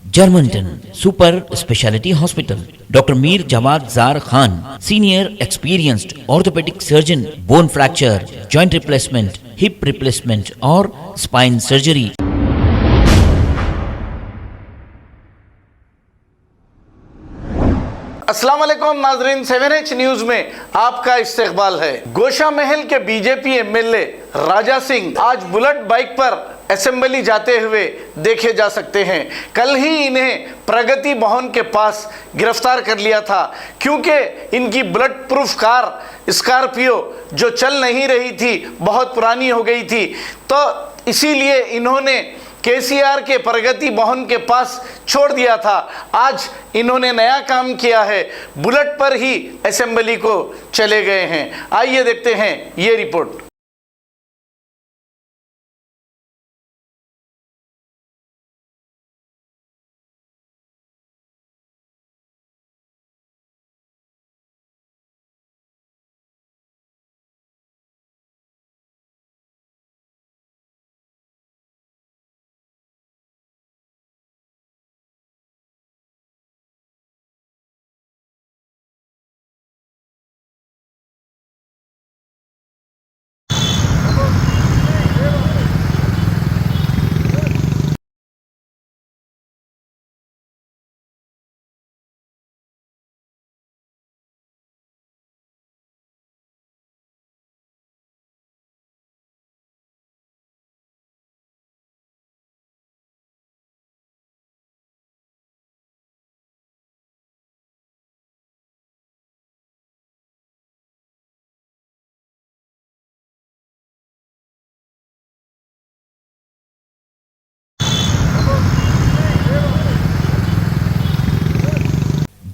Germanton super speciality hospital, doctor Mir Jawad Jar Khan, senior experienced orthopaedic surgeon, bone fracture, joint replacement, hip replacement और spine surgery. अस्सलाम वालेकुम नाजरीन, 7H news में आपका इस्तकबाल है। गोशा महल के बीजेपी एमएलए राजा सिंह आज बुलेट बाइक पर असेंबली जाते हुए देखे जा सकते हैं। कल ही इन्हें प्रगति भवन के पास गिरफ्तार कर लिया था, क्योंकि इनकी बुलेट प्रूफ कार स्कॉर्पियो जो चल नहीं रही थी, बहुत पुरानी हो गई थी, तो इसीलिए इन्होंने केसीआर के प्रगति भवन के पास छोड़ दिया था। आज इन्होंने नया काम किया है, बुलेट पर ही असेंबली को चले गए हैं। आइए देखते हैं ये report.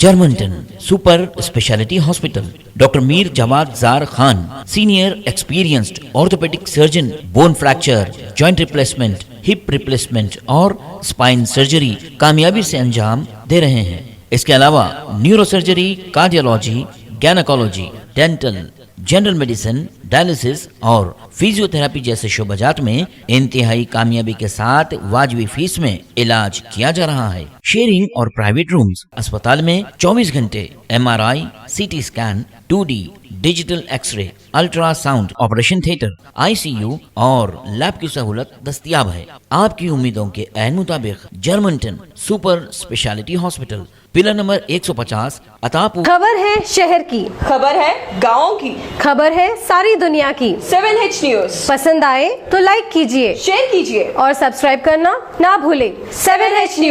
Germanton super speciality hospital, doctor Mir Jawad Jar Khan, senior experienced orthopaedic surgeon, bone fracture, joint replacement, hip replacement और स्पाइन सर्जरी कामयाबी से अंजाम दे रहे हैं। इसके अलावा neuro surgery, cardiology, gynaecology, dental, general medicine, dialysis और फिजियोथेरेपी जैसे शोबाजात में इंतहाई कामयाबी के साथ वाजिबी फीस में इलाज किया जा रहा है। शेयरिंग और प्राइवेट रूम्स, अस्पताल में 24 घंटे MRI, CT scan, 2D digital x-ray, ultrasound, operation theatre, ICU और लैब की सहूलत दस्तयाब है। आपकी उम्मीदों के ऐन मुताबिक Germanton super speciality hospital, pillar number 150, Attapur. खबर है शहर की, खबर है गाँव की, खबर है सारी दुनिया की। 7H न्यूज पसंद आए तो लाइक कीजिए, शेयर कीजिए और सब्सक्राइब करना ना भूलें। 7H news.